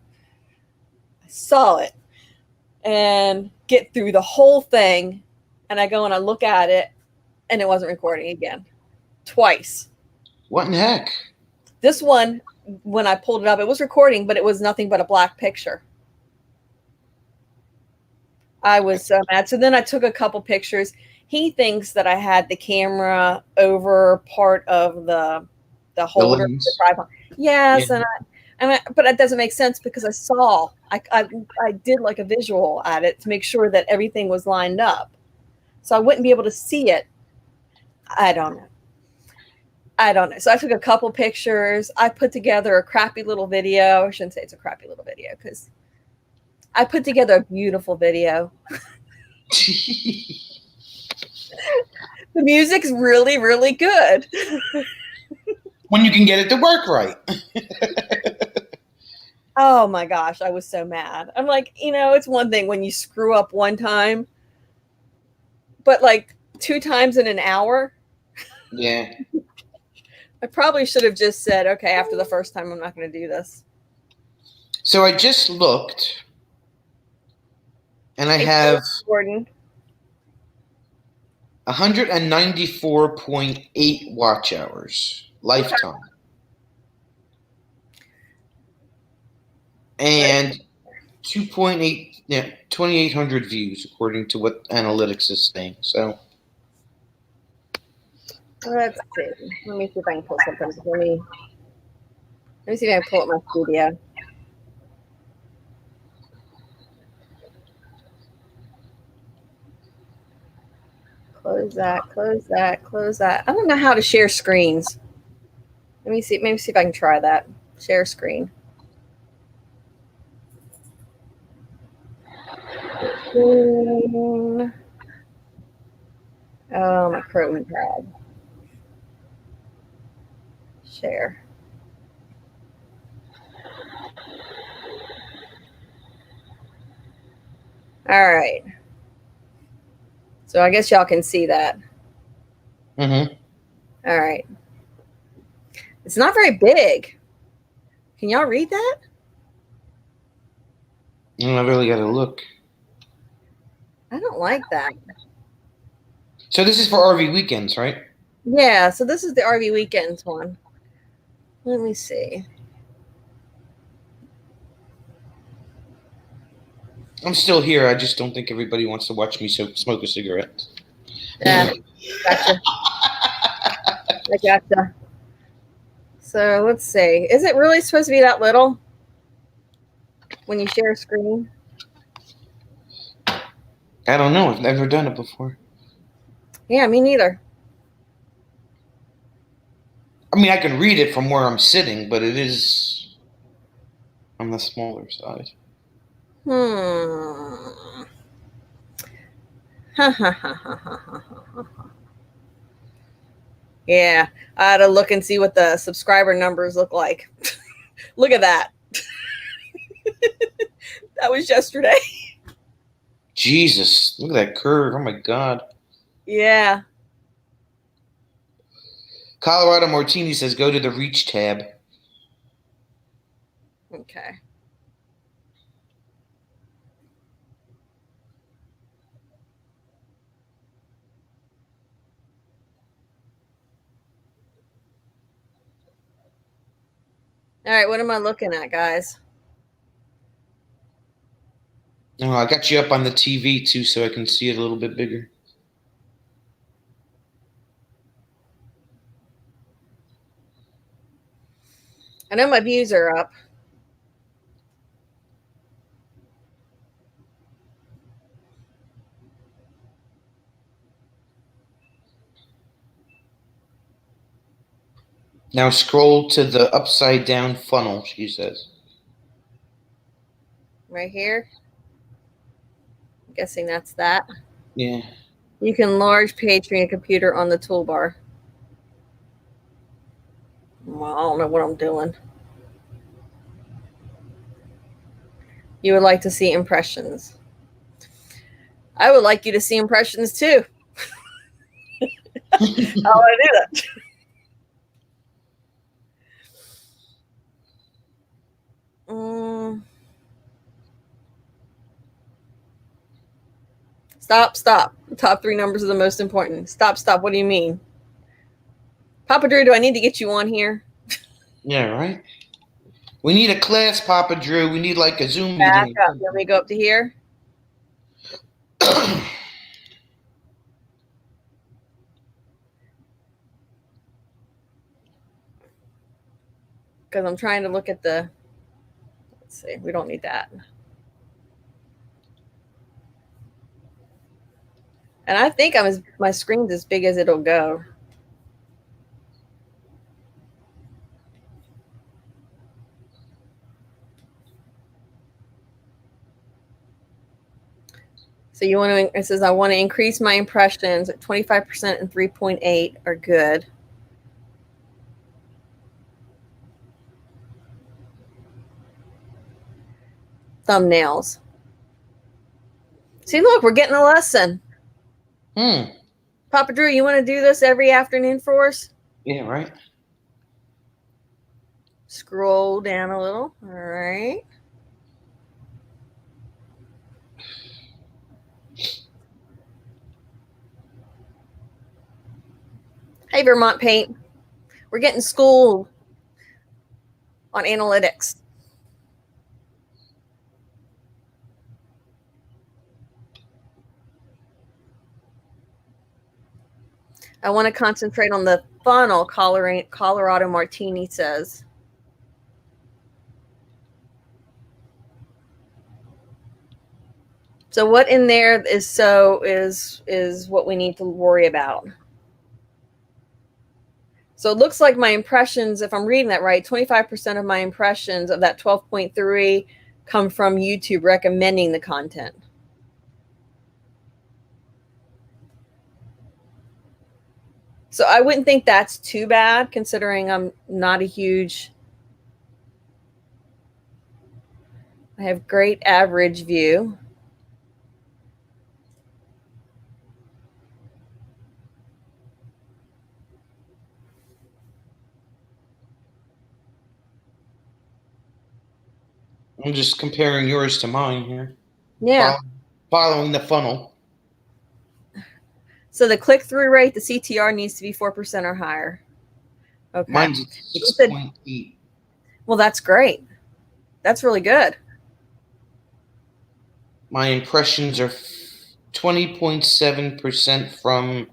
I saw it. And get through the whole thing, and I go and I look at it, and it wasn't recording again. Twice. What in the heck? This one, when I pulled it up, it was recording, but it was nothing but a black picture. I was so mad. So then I took a couple pictures. He thinks that I had the camera over part of the holder, the tripod. Yes, yeah. But that doesn't make sense because I did like a visual at it to make sure that everything was lined up. So I wouldn't be able to see it. I don't know. So I took a couple pictures. I put together a crappy little video. I shouldn't say it's a crappy little video because I put together a beautiful video. The music's really, really good. When you can get it to work right. Oh my gosh, I was so mad. I'm like, it's one thing when you screw up one time, but like 2 times in an hour. Yeah. I probably should have just said, okay, after the first time, I'm not going to do this. So I just looked, and I have 194.8 watch hours lifetime. And 2,800 views, according to what analytics is saying. So let's see. Let me see if I can pull something. Let me see if I can pull up my studio. Close that, close that, close that. I don't know how to share screens. Let me see. Maybe see if I can try that. Share screen. Oh, my Chrome tab. Share. All right. So I guess y'all can see that. Mm-hmm. All right. It's not very big. Can y'all read that? I really got to look. I don't like that. So this is for RV weekends, right? Yeah, so this is the RV weekends one. Let me see. I'm still here. I just don't think everybody wants to watch me smoke a cigarette. Yeah, gotcha. I gotcha. So let's see. Is it really supposed to be that little when you share a screen? I don't know. I've never done it before. Yeah, me neither. I mean, I can read it from where I'm sitting, but it is on the smaller side. Yeah, I had to look and see what the subscriber numbers look like. Look at that. That was yesterday. Jesus, look at that curve. Oh my God. Yeah. Colorado Martini says go to the reach tab. Okay. All right, what am I looking at, guys? Oh, I got you up on the TV too, so I can see it a little bit bigger. I know my views are up. Now scroll to the upside down funnel, she says. Right here. I'm guessing that's that. Yeah. You can enlarge page from your computer on the toolbar. Well, I don't know what I'm doing. You would like to see impressions. I would like you to see impressions too. How do I do that? Stop. The top 3 numbers are the most important. Stop. What do you mean? Papa Drew, do I need to get you on here? Yeah, right? We need a class, Papa Drew. We need like a Zoom Back meeting. up. Let me go up to here. Because I'm trying to look at the, let's see, we don't need that. And I think my screen's as big as it'll go. So you want to, it says, I want to increase my impressions at 25% and 3.8 are good. Thumbnails. See, look, we're getting a lesson. Papa Drew, you want to do this every afternoon for us? Yeah, right. Scroll down a little. All right. Hey, Vermont Paint. We're getting schooled on analytics. I want to concentrate on the funnel, Colorado Martini says. So what in there is what we need to worry about. So it looks like my impressions, if I'm reading that right, 25% of my impressions of that 12.3 come from YouTube recommending the content. So I wouldn't think that's too bad, considering I'm not a huge... I have great average view. I'm just comparing yours to mine here. Yeah. Following the funnel. So the click-through rate, the CTR needs to be 4% or higher. Okay. Mine's at 6.8. Well, that's great. That's really good. My impressions are 20.7% from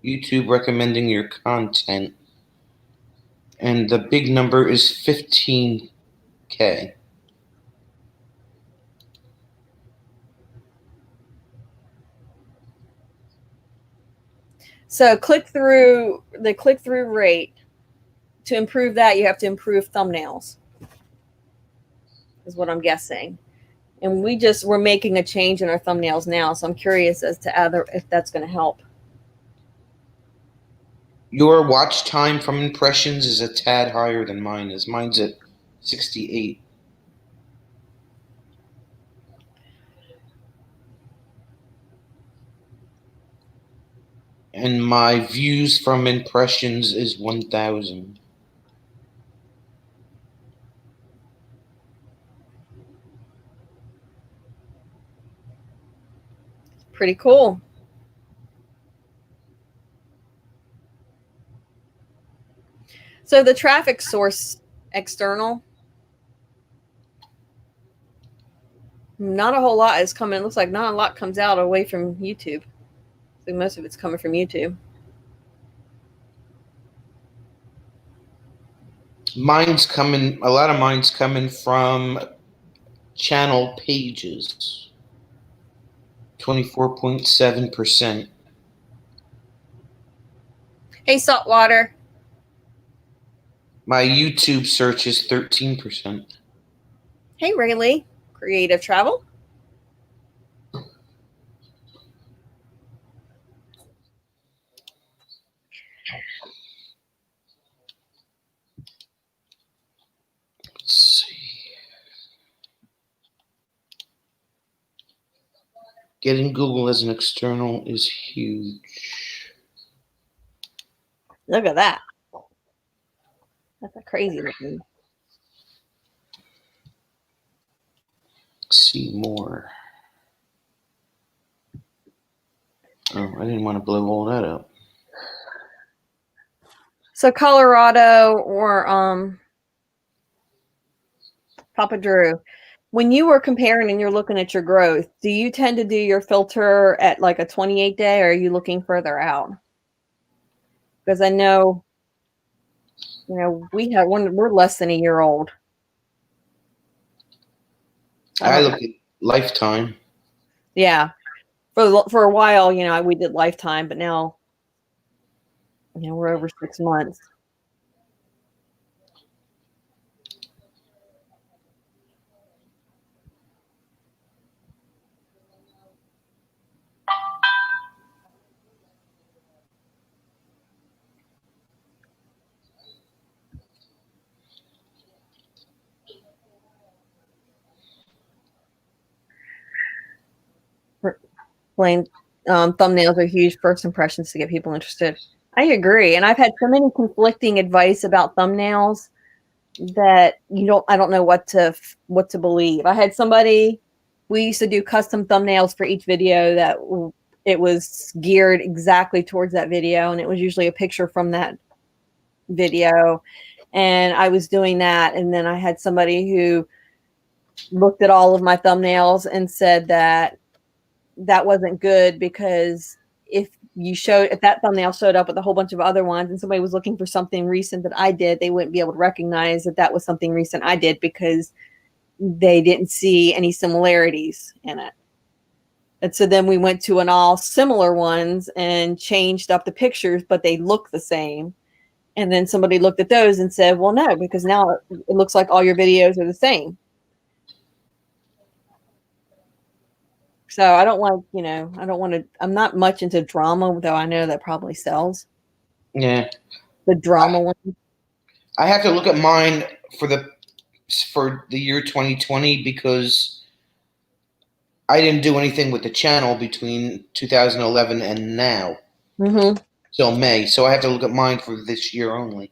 YouTube recommending your content. And the big number is 15K. So the click-through rate, to improve that, you have to improve thumbnails, is what I'm guessing. And we're making a change in our thumbnails now, so I'm curious as to if that's going to help. Your watch time from impressions is a tad higher than mine is. Mine's at 68. And my views from impressions is 1,000. Pretty cool. So the traffic source external, not a whole lot is coming. It looks like not a lot comes out away from YouTube. I think most of it's coming from YouTube. A lot of mine's coming from channel pages. 24.7%. Hey, Saltwater. My YouTube search is 13%. Hey, Rayleigh. Creative Travel. Let's see. Getting Google as an external is huge. Look at that. That's a crazy looking. See more. Oh, I didn't want to blow all that up. So Colorado or Papa Drew, when you were comparing and you're looking at your growth, do you tend to do your filter at like a 28-day, or are you looking further out? Because I know, we're less than a year old. I look at lifetime. Yeah. For a while, we did lifetime, but now, we're over 6 months. Thumbnails are huge first impressions to get people interested. I agree. And I've had so many conflicting advice about thumbnails that I don't know what to believe. I had somebody, we used to do custom thumbnails for each video that it was geared exactly towards that video. And it was usually a picture from that video, and I was doing that, and then I had somebody who looked at all of my thumbnails and said that that wasn't good, because if that thumbnail showed up with a whole bunch of other ones and somebody was looking for something recent that I did, they wouldn't be able to recognize that that was something recent I did, because they didn't see any similarities in it. And so then we went to an all similar ones and changed up the pictures, but they look the same. And then somebody looked at those and said, well, no, because now it looks like all your videos are the same. So I don't like, I don't want to, I'm not much into drama, though I know that probably sells. Yeah. The drama one. I have to look at mine for the year 2020, because I didn't do anything with the channel between 2011 and now. Mm-hmm. Till May. So I have to look at mine for this year only.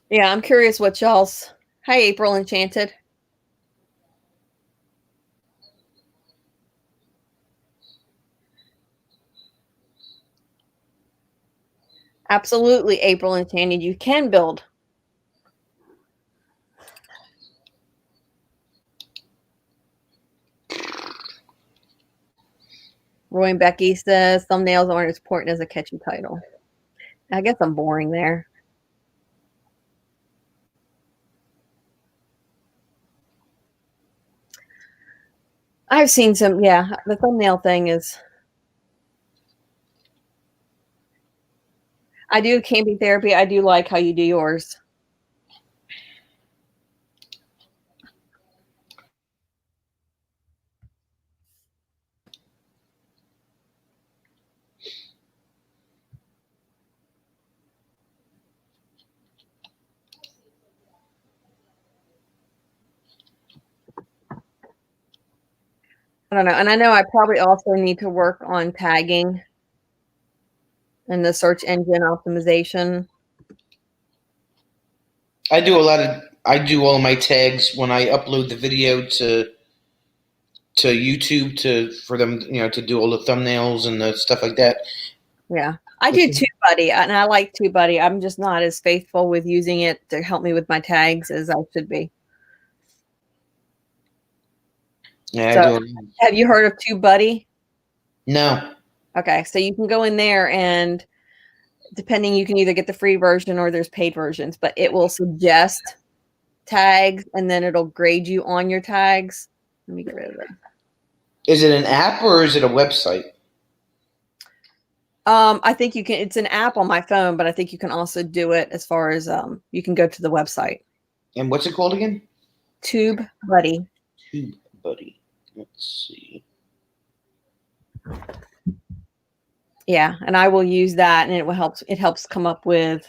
Yeah, I'm curious what y'all's. Hi, April Enchanted. Absolutely, April Enchanted. You can build. Roy and Becky says thumbnails aren't as important as a catchy title. I guess I'm boring there. I've seen some, yeah, the thumbnail thing is. I do camping therapy. I do like how you do yours. I don't know. And I know I probably also need to work on tagging and the search engine optimization. I do all my tags when I upload the video to YouTube for them, to do all the thumbnails and the stuff like that. Yeah. I do TubeBuddy, and I like TubeBuddy. I'm just not as faithful with using it to help me with my tags as I should be. Yeah, So, I do. have you heard of TubeBuddy? No. Okay, so you can go in there, and depending, you can either get the free version or there's paid versions, but it will suggest tags, and then it'll grade you on your tags. Let me get rid of it. Is it an app or is it a website? I think you can. It's an app on my phone, but I think you can also do it as far as you can go to the website. And what's it called again? TubeBuddy. TubeBuddy. Let's see. Yeah, and I will use that, and it will help. It helps come up with,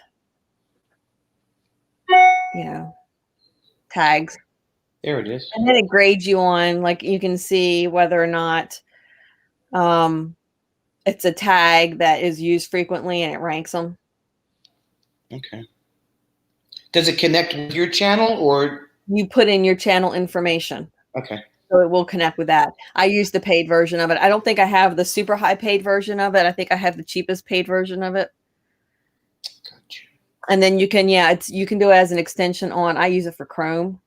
tags. There it is. And then it grades you on, like, you can see whether or not it's a tag that is used frequently, and it ranks them. Okay. Does it connect with your channel, or you put in your channel information? Okay. So it will connect with that. I use the paid version of it. I don't think I have the super high paid version of it. I think I have the cheapest paid version of it. Gotcha. And then you can, you can do it as an extension on. I use it for Chrome.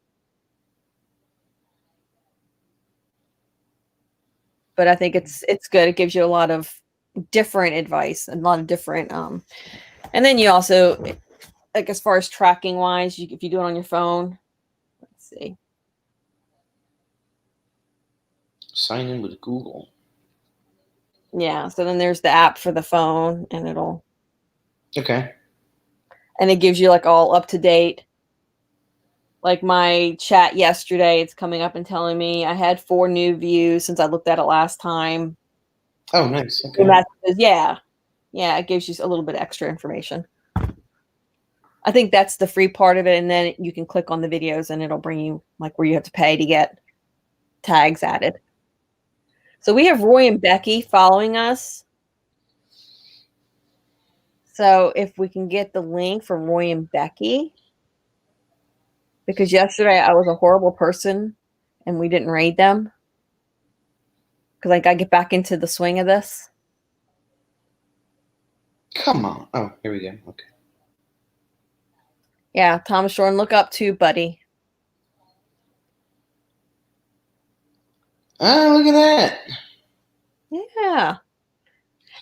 But I think it's good. It gives you a lot of different advice and a lot of different and then you also, like, as far as tracking wise, if you do it on your phone, let's see. Sign in with Google. Yeah, so then there's the app for the phone, and it'll. Okay. And it gives you like all up to date. Like my chat yesterday, it's coming up and telling me I had 4 new views since I looked at it last time. Oh, nice. Okay. The messages, yeah, it gives you a little bit extra information. I think that's the free part of it, and then you can click on the videos, and it'll bring you like where you have to pay to get tags added. So we have Roy and Becky following us. So if we can get the link for Roy and Becky, because yesterday I was a horrible person and we didn't raid them, because I got to get back into the swing of this. Come on. Oh, here we go. Okay. Yeah, Thomas Shorn, look up too, buddy. Ah, look at that. Yeah.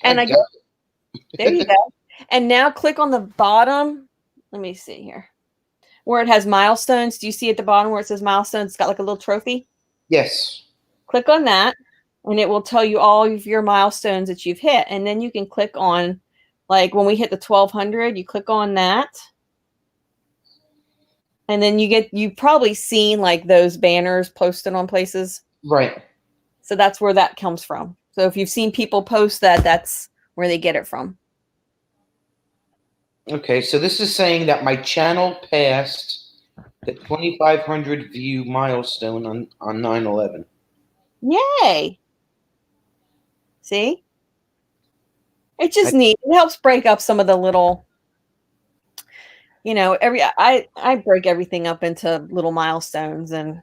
I And I got guess, there you go. And now click on the bottom. Let me see here. Where it has milestones. Do you see at the bottom where it says milestones? It's got like a little trophy. Yes. Click on that, and it will tell you all of your milestones that you've hit. And then you can click on, like when we hit the 1200, you click on that. And then you've probably seen like those banners posted on places. Right. So that's where that comes from. So if you've seen people post that, that's where they get it from. Okay, so this is saying that my channel passed the 2,500 view milestone on 9/11. Yay. See? It's just neat. It helps break up some of the little, I break everything up into little milestones, and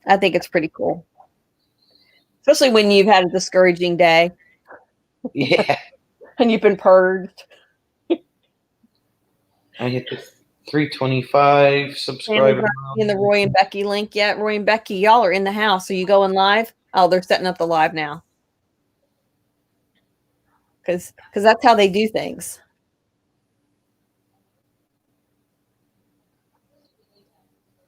I think it's pretty cool. Especially when you've had a discouraging day. Yeah. And you've been purged. I hit the 325 subscriber. In the Roy and Becky link yet? Roy and Becky, y'all are in the house. So you going live? Oh, they're setting up the live now. Because that's how they do things.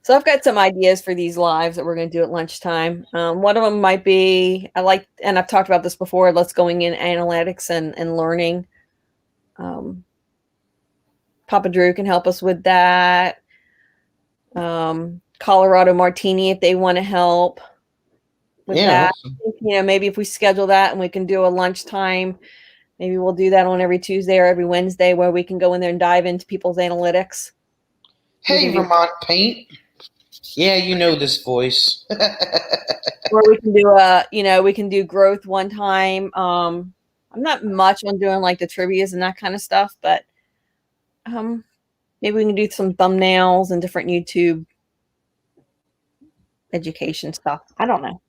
So I've got some ideas for these lives that we're going to do at lunchtime. One of them might be, and I've talked about this before, let's going in analytics and learning. Papa Drew can help us with that. Colorado Martini, if they want to help with that. Awesome. Maybe if we schedule that and we can do a lunchtime, maybe we'll do that on every Tuesday or every Wednesday where we can go in there and dive into people's analytics. Hey, Vermont Paint. Yeah, you know this voice. Or we can do we can do growth one time. I'm not much on doing like the trivias and that kind of stuff, but maybe we can do some thumbnails and different YouTube education stuff. I don't know.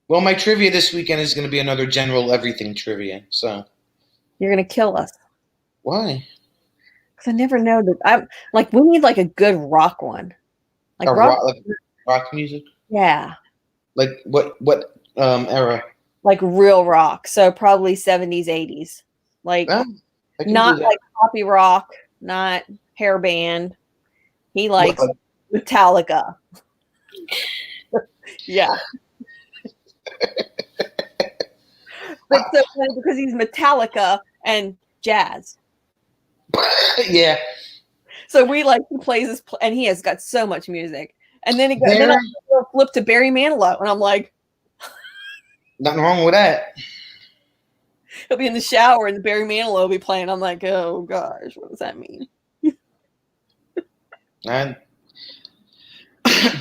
Well, my trivia this weekend is going to be another general everything trivia. So you're going to kill us. Why? Because I never know that. I'm like, we need like a good rock one. Like rock music? Yeah. Like what era? Like real rock. So probably 70s, 80s. Like not like poppy rock, not hair band. He likes Metallica. Yeah. But so funny because he's Metallica and jazz. Yeah. So he plays this, and he has got so much music. And then then I flip to Barry Manilow, and I'm like, nothing wrong with that. He'll be in the shower, and the Barry Manilow will be playing. I'm like, oh gosh, what does that mean? And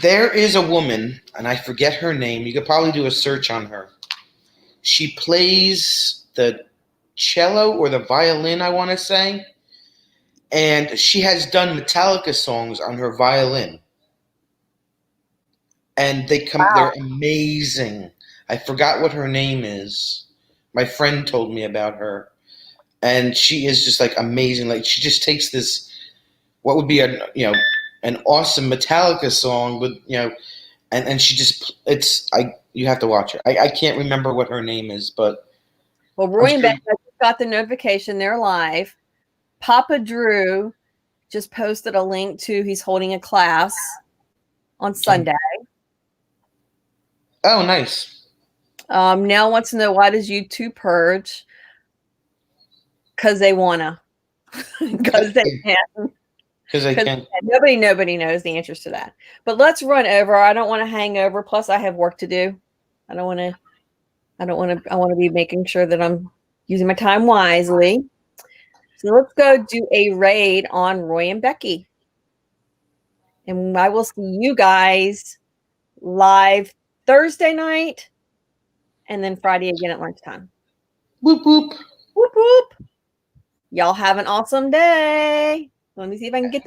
there is a woman, and I forget her name. You could probably do a search on her. She plays the cello or the violin, I want to say. And she has done Metallica songs on her violin. And they're amazing. I forgot what her name is. My friend told me about her. And she is just like amazing. Like she just takes this, what would be an awesome Metallica song with, and she just, you have to watch her. I can't remember what her name is, but. Well, Roy and Becky got the notification. They're live. Papa Drew just posted a link to, he's holding a class on Sunday. Oh, nice. Nell wants to know, why does YouTube purge? Because they wanna. Because they can. Because they can. Nobody knows the answers to that. But let's run over. I don't want to hang over. Plus, I have work to do. I want to be making sure that I'm using my time wisely. So let's go do a raid on Roy and Becky. And I will see you guys live Thursday night and then Friday again at lunchtime. Whoop, whoop. Whoop, whoop. Y'all have an awesome day. Let me see if I can get